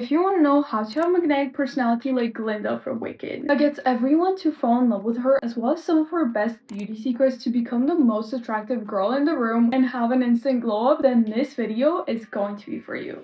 if you want to know how to have a magnetic personality like Glinda from Wicked, that gets everyone to fall in love with her, as well as some of her best beauty secrets to become the most attractive girl in the room and have an instant glow up, then this video is going to be for you.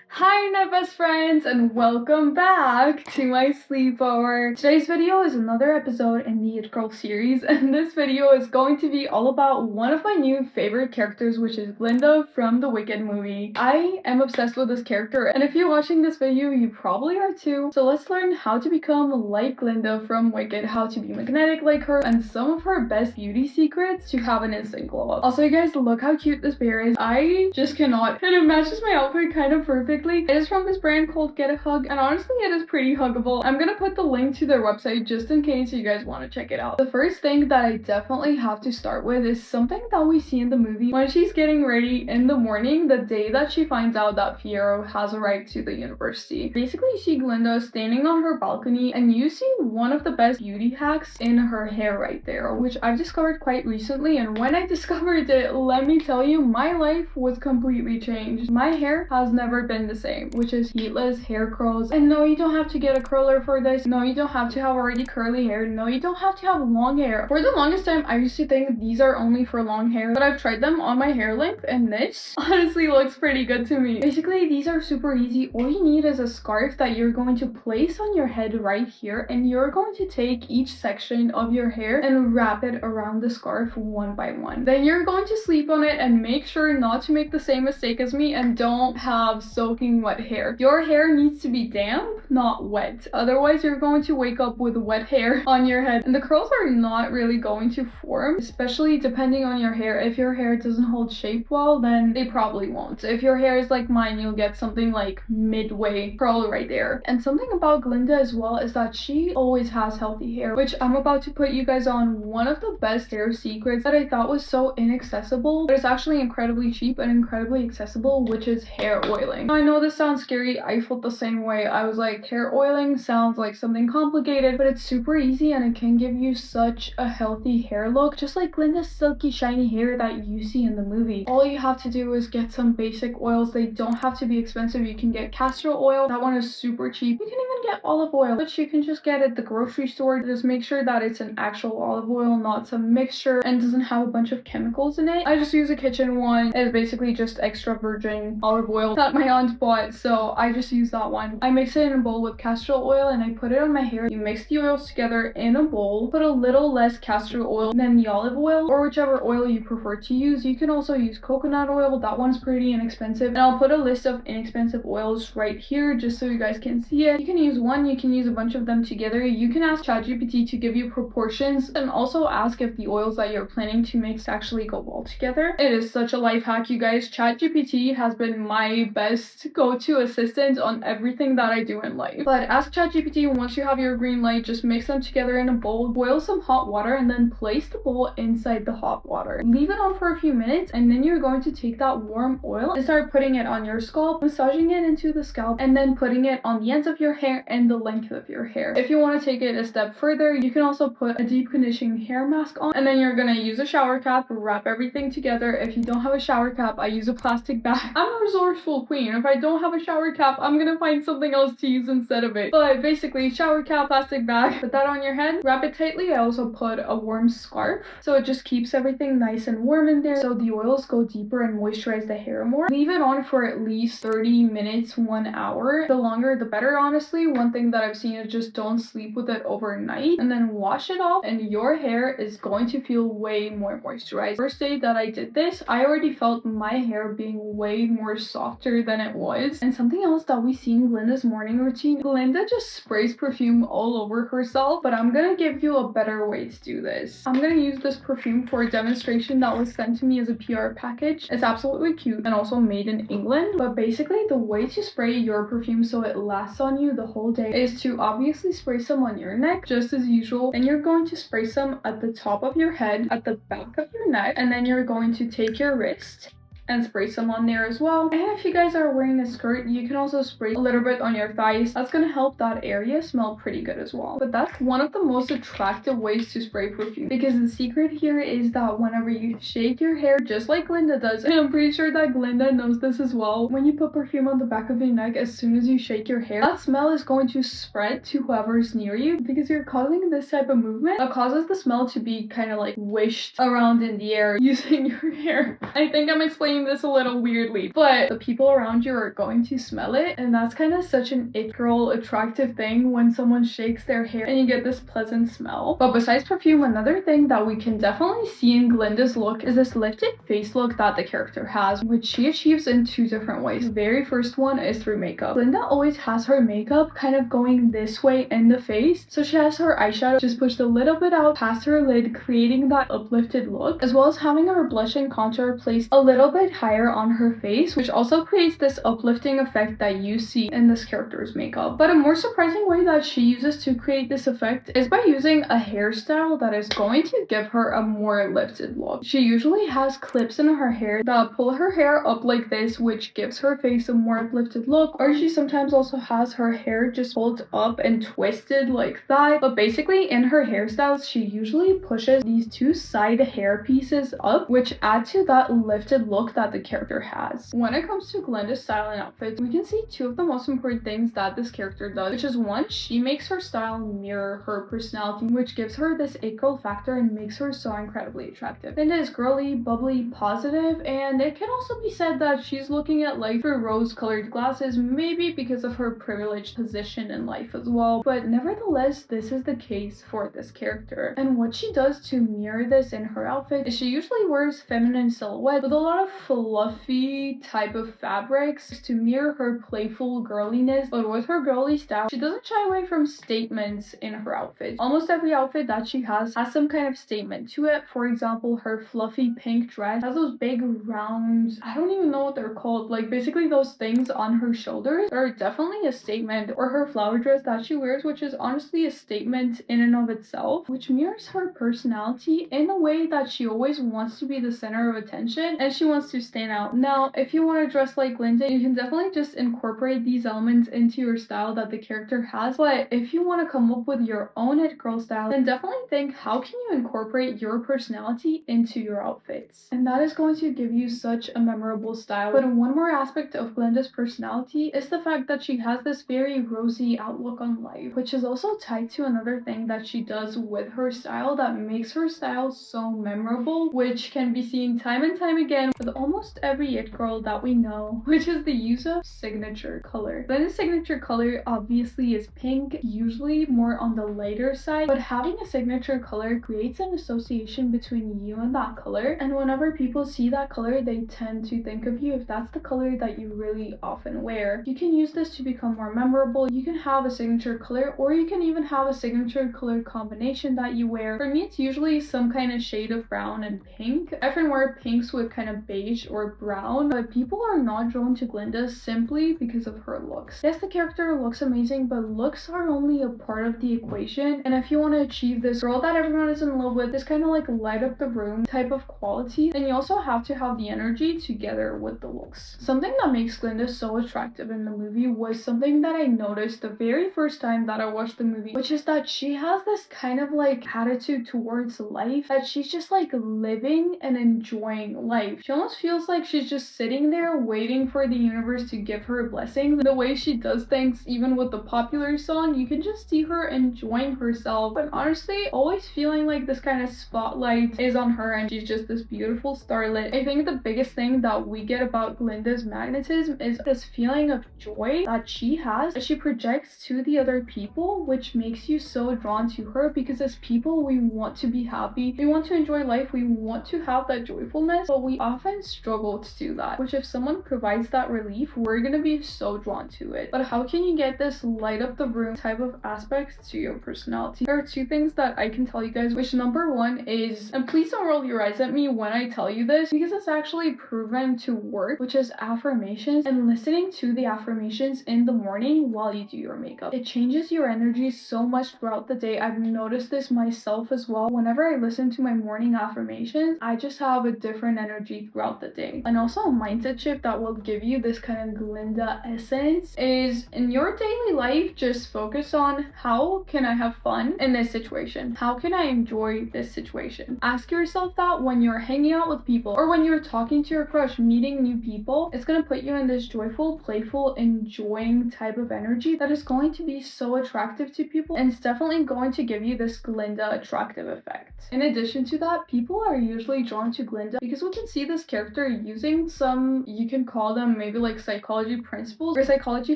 Hi my best friends, and welcome back to my sleepover. Today's video is another episode in the It Girl series, and this video is going to be all about one of my new favorite characters, which is Glinda from the Wicked movie. I am obsessed with this character, and if you're watching this video, you probably are too. So let's learn how to become like Glinda from Wicked, how to be magnetic like her, and some of her best beauty secrets to have an instant glow up. Also, you guys, look how cute this bear is. I just cannot, and it matches my outfit kind of perfectly. It is from this brand called Get a Hug, and honestly it is pretty huggable. I'm gonna put the link to their website just in case you guys want to check it out. The first thing that I definitely have to start with is something that we see in the movie when she's getting ready in the morning, the day that she finds out that Fiyero has arrived to the university. Basically, you see Glinda standing on her balcony, and you see one of the best beauty hacks in her hair right there, which I've discovered quite recently. And when I discovered it, let me tell you, my life was completely changed. My hair has never been the same, which is heatless hair curls. And no, you don't have to get a curler for this. No, you don't have to have already curly hair. No, you don't have to have long hair. For the longest time, I used to think these are only for long hair, but I've tried them on my hair length, and this honestly looks pretty good to me. Basically, these are super easy. All you need is a scarf that you're going to place on your head right here, and you're going to take each section of your hair and wrap it around the scarf one by one. Then you're going to sleep on it, and make sure not to make the same mistake as me and don't have soaking wet hair. Your hair needs to be damp, not wet. Otherwise, you're going to wake up with wet hair on your head, and the curls are not really going to form, especially depending on your hair. If your hair doesn't hold shape well, then they probably won't. If your hair is like mine, you'll get something like midway curl right there. And something about Glinda as well is that she always has healthy hair, which I'm about to put you guys on one of the best hair secrets that I thought was so inaccessible, but it's actually incredibly cheap and incredibly accessible, which is hair oiling. I know this sounds scary. I felt the same way. I was like, hair oiling sounds like something complicated, but it's super easy and it can give you such a healthy hair look, just like Glinda's silky shiny hair that you see in the movie. All you have to do is get some basic oils. They don't have to be expensive. You can get castor oil. That one is super cheap. You can even get olive oil, which you can just get at the grocery store. Just make sure that it's an actual olive oil, not some mixture, and doesn't have a bunch of chemicals in it. I just use a kitchen one. It's basically just extra virgin olive oil that my aunt bought, so I just use that one. I mix it in a bowl with castor oil and I put it on my hair. You mix the oils together in a bowl, put a little less castor oil than the olive oil, or whichever oil you prefer to use. You can also use coconut oil. That one's pretty inexpensive, and I'll put a list of inexpensive oils right here just so you guys can see it. You can use one, you can use a bunch of them together. You can ask ChatGPT to give you proportions, and also ask if the oils that you're planning to mix actually go well together. It is such a life hack, you guys. ChatGPT has been my best go-to assistant on everything that I do in life. But ask ChatGPT, once you have your green light, just mix them together in a bowl, boil some hot water, and then place the bowl inside the hot water. Leave it on for a few minutes, and then you're going to take that warm oil and start putting it on your scalp, massaging it into the scalp, and then putting it on the ends of your hair and the length of your hair. If you want to take it a step further, you can also put a deep conditioning hair mask on, and then you're gonna use a shower cap, wrap everything together. If you don't have a shower cap, I use a plastic bag. I'm a resourceful queen. If I don't have a shower cap, I'm gonna find something else to use instead of it. But basically, shower cap, plastic bag, put that on your head, wrap it tightly. I also put a warm scarf, so it just keeps everything nice and warm in there, so the oils go deeper and moisturize the hair more. Leave it on for at least 30 minutes, 1 hour. The longer the better, honestly. One thing that I've seen is just don't sleep with it overnight, and then wash it off, and your hair is going to feel way more moisturized. First day that I did this, I already felt my hair being way more softer than it was. And something else that we see in Glinda's morning routine, Glinda just sprays perfume all over herself, but I'm gonna give you a better way to do this. I'm gonna use this perfume for a demonstration that was sent to me as a PR package. It's absolutely cute and also made in England, but basically the way to spray your perfume so it lasts on you the whole day is to obviously spray some on your neck just as usual, and you're going to spray some at the top of your head, at the back of your neck, and then you're going to take your wrist and spray some on there as well. And if you guys are wearing a skirt, you can also spray a little bit on your thighs. That's gonna help that area smell pretty good as well. But that's one of the most attractive ways to spray perfume, because the secret here is that whenever you shake your hair, just like Glinda does, and I'm pretty sure that Glinda knows this as well, when you put perfume on the back of your neck, as soon as you shake your hair, that smell is going to spread to whoever's near you, because you're causing this type of movement that causes the smell to be kind of like wished around in the air using your hair. I think I'm explaining this a little weirdly, but the people around you are going to smell it, and that's kind of such an it girl attractive thing when someone shakes their hair and you get this pleasant smell. But besides perfume, another thing that we can definitely see in Glinda's look is this lifted face look that the character has, which she achieves in two different ways. The very first one is through makeup. Glinda always has her makeup kind of going this way in the face, so she has her eyeshadow just pushed a little bit out past her lid, creating that uplifted look, as well as having her blush and contour placed a little bit higher on her face, which also creates this uplifting effect that you see in this character's makeup. But a more surprising way that she uses to create this effect is by using a hairstyle that is going to give her a more lifted look. She usually has clips in her hair that pull her hair up like this, which gives her face a more uplifted look, or she sometimes also has her hair just pulled up and twisted like that. But basically in her hairstyles, she usually pushes these two side hair pieces up, which add to that lifted look that the character has. When it comes to Glinda's style and outfits, we can see two of the most important things that this character does, which is one, she makes her style mirror her personality, which gives her this it girl factor and makes her so incredibly attractive. Glinda is girly, bubbly, positive, and it can also be said that she's looking at life through rose-colored glasses, maybe because of her privileged position in life as well, but nevertheless, this is the case for this character. And what she does to mirror this in her outfit is she usually wears feminine silhouettes with a lot of fluffy type of fabrics to mirror her playful girliness, but with her girly style, she doesn't shy away from statements in her outfit. Almost every outfit that she has some kind of statement to it. For example, her fluffy pink dress has those big round, I don't even know what they're called, like basically those things on her shoulders are definitely a statement, or her flower dress that she wears, which is honestly a statement in and of itself, which mirrors her personality in a way that she always wants to be the center of attention and she wants to stand out. Now, if you want to dress like Glinda, you can definitely just incorporate these elements into your style that the character has, but if you want to come up with your own it girl style, then definitely think, how can you incorporate your personality into your outfits? And that is going to give you such a memorable style. But one more aspect of Glinda's personality is the fact that she has this very rosy outlook on life, which is also tied to another thing that she does with her style that makes her style so memorable, which can be seen time and time again with almost every it girl that we know, which is the use of signature color. Glinda's signature color obviously is pink, usually more on the lighter side, but having a signature color creates an association between you and that color, and whenever people see that color, they tend to think of you if that's the color that you really often wear. You can use this to become more memorable. You can have a signature color, or you can even have a signature color combination that you wear. For me, it's usually some kind of shade of brown and pink. I often wear pinks with kind of beige or brown, but people are not drawn to Glinda simply because of her looks. Yes, the character looks amazing, but looks are only a part of the equation, and if you want to achieve this girl that everyone is in love with, this kind of like light up the room type of quality, then you also have to have the energy together with the looks. Something that makes Glinda so attractive in the movie was something that I noticed the very first time that I watched the movie, which is that she has this kind of like attitude towards life, that she's just like living and enjoying life. She almost feels like she's just sitting there waiting for the universe to give her blessings. The way she does things, even with the popular song, you can just see her enjoying herself, but honestly always feeling like this kind of spotlight is on her and she's just this beautiful starlet. I think the biggest thing that we get about Glinda's magnetism is this feeling of joy that she has, that she projects to the other people, which makes you so drawn to her, because as people, we want to be happy, we want to enjoy life, we want to have that joyfulness, but we often struggle to do that, which if someone provides that relief, we're gonna be so drawn to it. But how can you get this light up the room type of aspect to your personality? There are two things that I can tell you guys, which number one is, and please don't roll your eyes at me when I tell you this, because it's actually proven to work, which is affirmations and listening to the affirmations in the morning while you do your makeup. It changes your energy so much throughout the day. I've noticed this myself as well. Whenever I listen to my morning affirmations, I just have a different energy throughout throughout the day. And also a mindset shift that will give you this kind of Glinda essence is in your daily life, just focus on how can I have fun in this situation? How can I enjoy this situation? Ask yourself that when you're hanging out with people or when you're talking to your crush, meeting new people. It's gonna put you in this joyful, playful, enjoying type of energy that is going to be so attractive to people, and it's definitely going to give you this Glinda attractive effect. In addition to that, people are usually drawn to Glinda because we can see this character using some, you can call them maybe like psychology principles or psychology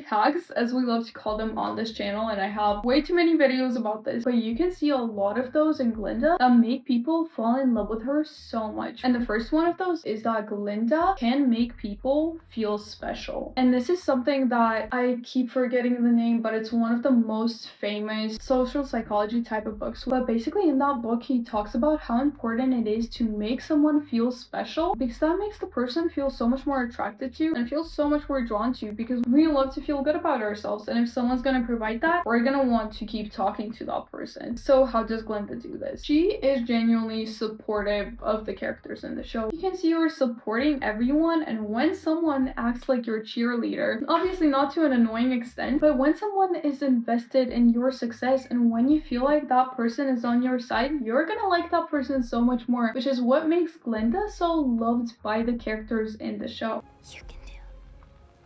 hacks, as we love to call them on this channel, and I have way too many videos about this, but you can see a lot of those in Glinda that make people fall in love with her so much. And the first one of those is that Glinda can make people feel special. And this is something that I keep forgetting the name, but it's one of the most famous social psychology type of books. But basically in that book, he talks about how important it is to make someone feel special, because that makes the person feel so much more attracted to you and feel so much more drawn to you, because we love to feel good about ourselves. And if someone's gonna provide that, we're gonna want to keep talking to that person. So how does Glinda do this? She is genuinely supportive of the characters in the show. You can see her supporting everyone, and when someone acts like your cheerleader, obviously not to an annoying extent, but when someone is invested in your success and when you feel like that person is on your side, you're gonna like that person so much more, which is what makes Glinda so loved by the characters in the show. You can do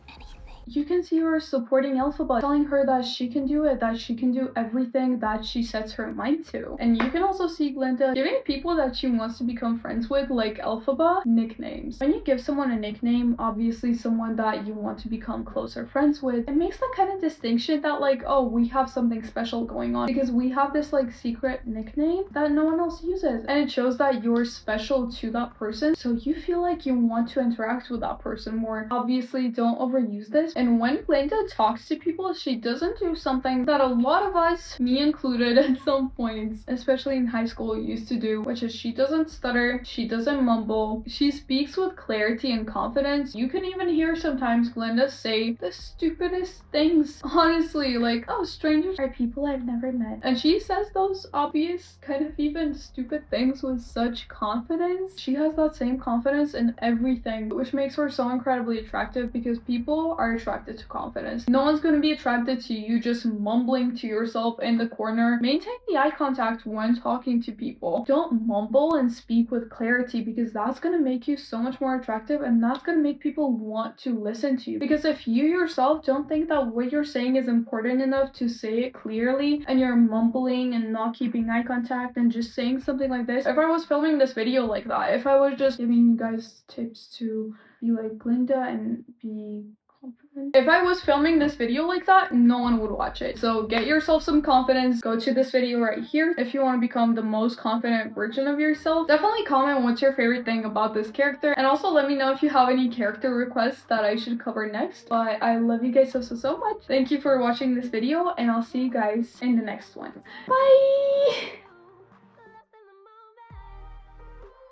anything. You can see her supporting Elphaba, telling her that she can do it, that she can do everything that she sets her mind to. And you can also see Glinda giving people that she wants to become friends with, like Elphaba, nicknames. When you give someone a nickname, obviously someone that you want to become closer friends with, it makes that kind of distinction that like, oh, we have something special going on because we have this like secret nickname that no one else uses. And it shows that you're special to that person, so you feel like you want to interact with that person more. Obviously, don't overuse this. And when Glinda talks to people, she doesn't do something that a lot of us, me included at some points, especially in high school, used to do, which is she doesn't stutter, she doesn't mumble, she speaks with clarity and confidence. You can even hear sometimes Glinda say the stupidest things, honestly, like, oh, strangers are people I've never met. And she says those obvious, kind of even stupid things with such confidence. She has that same confidence in everything, which makes her so incredibly attractive, because people are attracted to confidence. No one's going to be attracted to you just mumbling to yourself in the corner. Maintain the eye contact when talking to people. Don't mumble and speak with clarity, because that's going to make you so much more attractive, and that's going to make people want to listen to you. Because if you yourself don't think that what you're saying is important enough to say it clearly, and you're mumbling and not keeping eye contact and just saying something like this, if I was filming this video like that, if I was just giving you guys tips to be like Glinda and be confident, if I was filming this video like that, no one would watch it. So get yourself some confidence. Go to this video right here if you want to become the most confident version of yourself. Definitely comment what's your favorite thing about this character, and also let me know if you have any character requests that I should cover next. But I love you guys so much. Thank you for watching this video, and I'll see you guys in the next one. Bye!